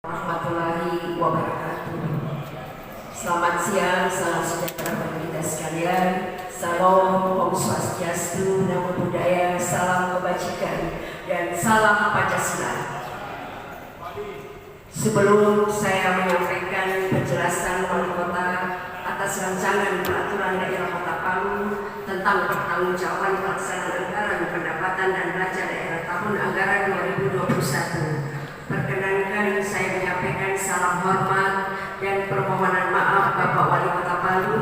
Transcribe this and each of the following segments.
Warahmatullahi wabarakatuh. Selamat siang, salam sejahtera bagi kita sekalian. Salam Om Swastiastu, Namo Buddhaya, salam kebajikan, dan salam Pancasila. Sebelum saya menyampaikan penjelasan Wali Kota atas rancangan peraturan daerah Kota Palu tentang pertanggungjawaban pelaksanaan anggaran pendapatan dan belanja daerah tahun anggaran 2021, perkenankan saya menyampaikan salam hormat dan permohonan maaf Bapak Wali Kota Palu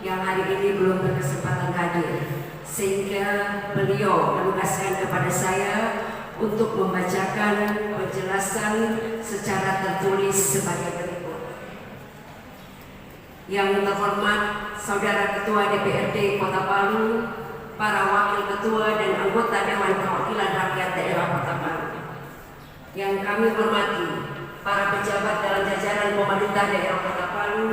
yang hari ini belum berkesempatan hadir, sehingga beliau menugaskan kepada saya untuk membacakan penjelasan secara tertulis sebagai berikut. Yang terhormat Saudara Ketua DPRD Kota Palu, para Wakil Ketua dan anggota Dewan Perwakilan Rakyat Daerah Kota Palu. Yang kami hormati para pejabat dalam jajaran pemerintah daerah Kota Palu,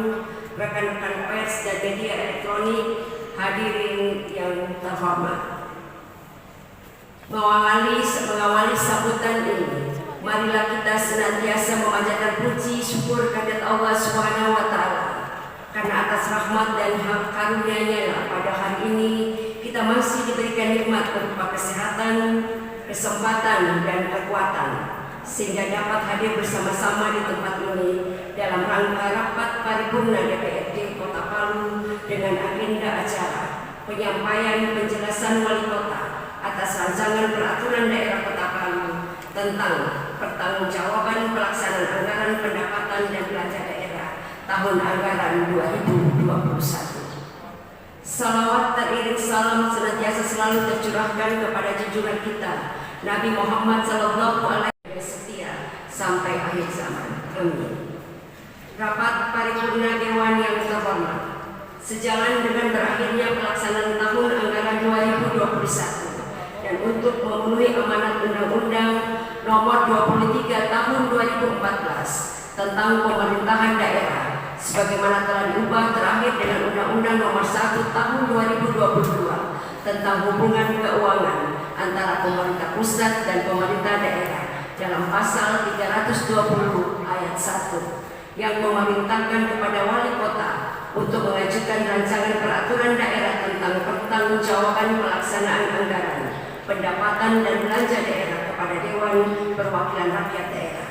rekan-rekan pers dan media elektronik, hadirin yang terhormat. Mengawali sambutan ini, marilah kita senantiasa memanjatkan puji syukur kehadirat Allah Subhanahu wa Ta'ala, karena atas rahmat dan karunia-Nya pada hari ini kita masih diberikan nikmat berupa kesehatan, kesempatan dan kekuatan, sehingga dapat hadir bersama-sama di tempat ini dalam rangka rapat paripurna DPRD Kota Palu dengan agenda acara penyampaian penjelasan Wali Kota atas rancangan peraturan daerah Kota Palu tentang pertanggungjawaban pelaksanaan anggaran pendapatan dan belanja daerah tahun anggaran 2021. Salawat teriring salam senantiasa selalu tercurahkan kepada junjungan kita Nabi Muhammad SAW sampai akhir zaman. Amin. Rapat paripurna Dewan yang terhormat, sejalan dengan berakhirnya pelaksanaan tahun anggaran 2021 dan untuk memenuhi amanat Undang-Undang Nomor 23 Tahun 2014 tentang pemerintahan daerah, sebagaimana telah diubah terakhir dengan Undang-Undang Nomor 1 Tahun 2022 tentang hubungan keuangan antara pemerintah pusat dan pemerintah daerah dalam pasal 320 ayat 1 yang memerintahkan kepada Wali Kota untuk mengajukan rancangan peraturan daerah tentang pertanggungjawaban pelaksanaan anggaran, pendapatan dan belanja daerah kepada Dewan Perwakilan Rakyat Daerah.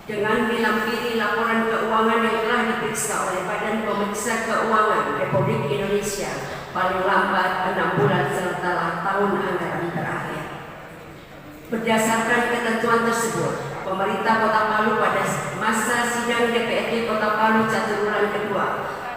Dengan dilampiri laporan keuangan yang telah diperiksa oleh Badan Pemeriksa Keuangan Republik Indonesia paling lambat 6 bulan setelah tahun anggaran berakhir. Berdasarkan ketentuan tersebut, pemerintah Kota Palu pada masa sidang DPRD Kota Palu Caturbulan kedua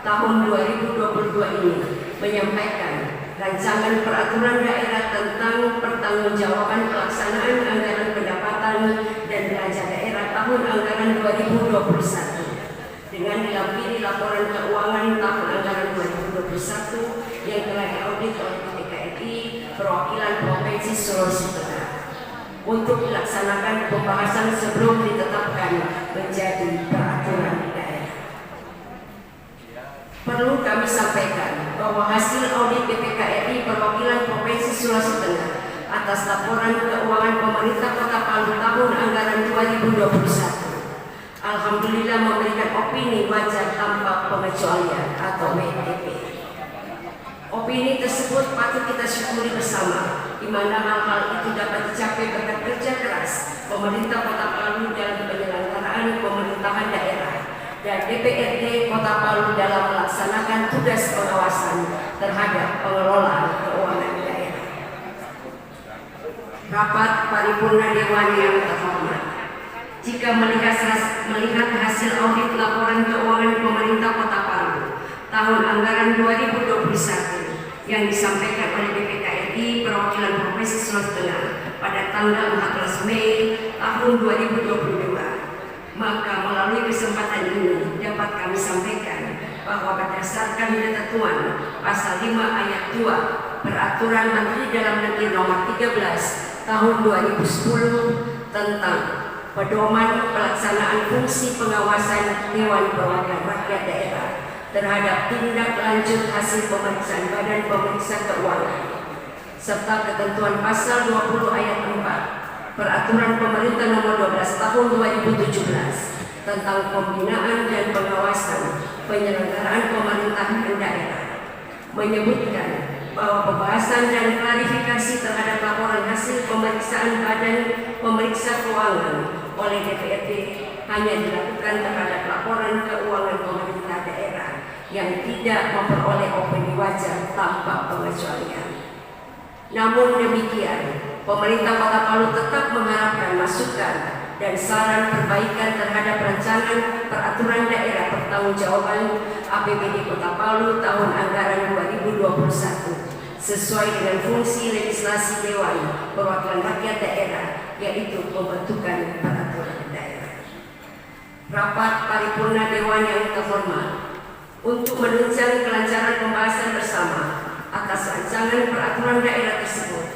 tahun 2022 ini menyampaikan rancangan peraturan daerah tentang pertanggungjawaban pelaksanaan anggaran pendapatan dan belanja daerah tahun anggaran 2021 dengan dilampiri laporan keuangan tahun anggaran 2021 yang telah diaudit oleh BPKRI Perwakilan Provinsi Sulawesi Tengah untuk dilaksanakan pembahasan sebelum ditetapkan menjadi peraturan daerah. Perlu kami sampaikan bahwa hasil audit BPKRI Perwakilan Provinsi Sulawesi Tengah atas laporan keuangan pemerintah Kota Palu tahun anggaran 2021 alhamdulillah memberikan opini wajar tanpa pengecualian atau WTP. Opini tersebut patut kita syukuri bersama, di mana hal-hal itu dapat dicapai berkat kerja keras pemerintah Kota Palu dalam penyelenggaraan pemerintahan daerah dan DPRD Kota Palu dalam melaksanakan tugas pengawasan terhadap pengelolaan keuangan daerah. Rapat paripurna Dewan yang terhormat, jika melihat hasil audit laporan keuangan pemerintah Kota Palu tahun anggaran 2021 yang disampaikan oleh BPKRI Perwakilan Provinsi Sulawesi Tengah pada tanggal 14 Mei tahun 2022, maka melalui kesempatan ini dapat kami sampaikan bahwa berdasarkan ketentuan pasal 5 ayat 2 Peraturan Menteri Dalam Negeri Nomor 13 Tahun 2010 tentang pedoman pelaksanaan fungsi pengawasan Dewan Perwakilan Rakyat Daerah terhadap tindak lanjut hasil pemeriksaan Badan Pemeriksa Keuangan serta ketentuan pasal 20 ayat 4 Peraturan Pemerintah Nomor 12 Tahun 2017 tentang pembinaan dan pengawasan penyelenggaraan pemerintahan daerah menyebutkan bahwa pembahasan dan klarifikasi terhadap laporan hasil pemeriksaan Badan Pemeriksa Keuangan oleh DPRD hanya dilakukan terhadap laporan keuangan pemerintah daerah yang tidak memperoleh opini wajar tanpa pengecualian. Namun demikian, pemerintah Kota Palu tetap mengharapkan masukan dan saran perbaikan terhadap rancangan peraturan daerah pertanggungjawaban APBD Kota Palu tahun anggaran 2021 sesuai dengan fungsi legislasi Dewan Perwakilan Rakyat Daerah, yaitu pembentukan peraturan daerah. Rapat paripurna Dewan yang terhormat, untuk menunjang kelancaran pembahasan bersama atas rancangan peraturan daerah tersebut,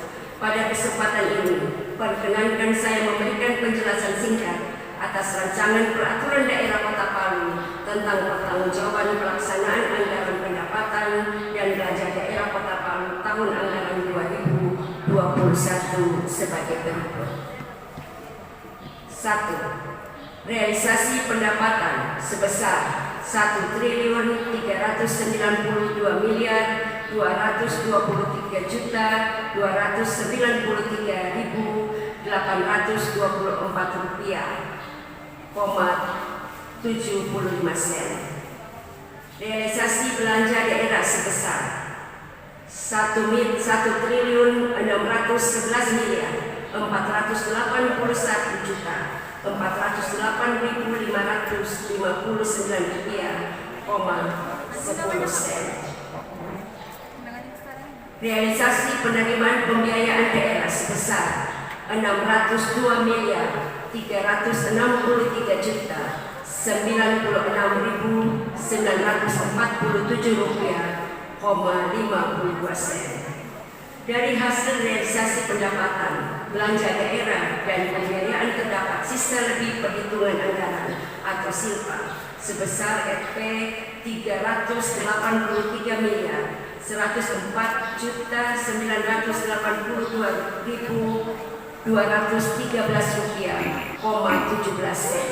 pada kesempatan ini perkenankan saya memberikan penjelasan singkat atas rancangan peraturan daerah Kota Palu tentang pertanggungjawaban pelaksanaan anggaran pendapatan dan belanja daerah Kota Palu tahun anggaran 2021 sebagai berikut. 1. Realisasi pendapatan sebesar 1.393.293.824 rupiah,75 sen. Realisasi belanja daerah sebesar 1.311.481.559 rupiah,10 sen. Realisasi penerimaan pembiayaan daerah sebesar 602.396.947 rupiah,52 sen. Dari hasil realisasi pendapatan, belanja daerah dan pembiayaan terdapat sisa lebih perhitungan anggaran atau silpa sebesar Rp 384.982.213 rupiah,17 sen.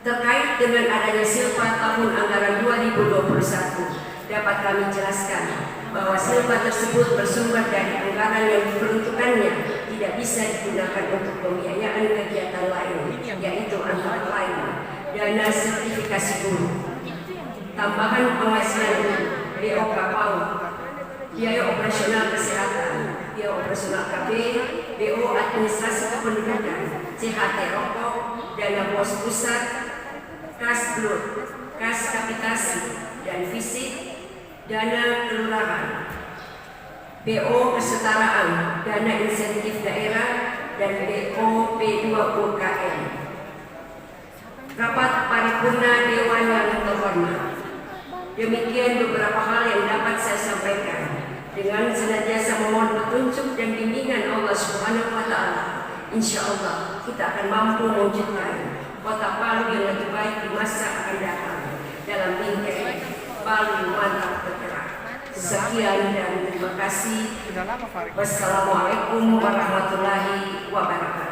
Terkait dengan adanya silpa tahun anggaran 2021, dapat kami jelaskan bahwa silpa tersebut bersumber dari anggaran yang diperuntukannya tidak bisa digunakan untuk pembiayaan kegiatan lain, yaitu antara lain dana sertifikasi guru, tambahan penghasilan guru, BO PAUD, biaya operasional kesehatan, biaya operasional KB, BO administrasi kependudukan, CHT rokok, dana bos pusat, kas blut, kas kapitasi dan fisik, dana kelurahan, BO kesetaraan, dana insentif daerah, dan BO P2 UKM. Rapat paripurna Dewan yang terhormat, demikian beberapa hal yang dapat saya sampaikan. Dengan senantiasa memohon petunjuk dan bimbingan Allah Subhanahu wa Ta'ala, insya Allah kita akan mampu mewujudkan Kota Palu yang lebih baik di masa akan datang dalam bingkai Palu mantap bergerak. Sekian dan terima kasih. Wassalamualaikum warahmatullahi wabarakatuh.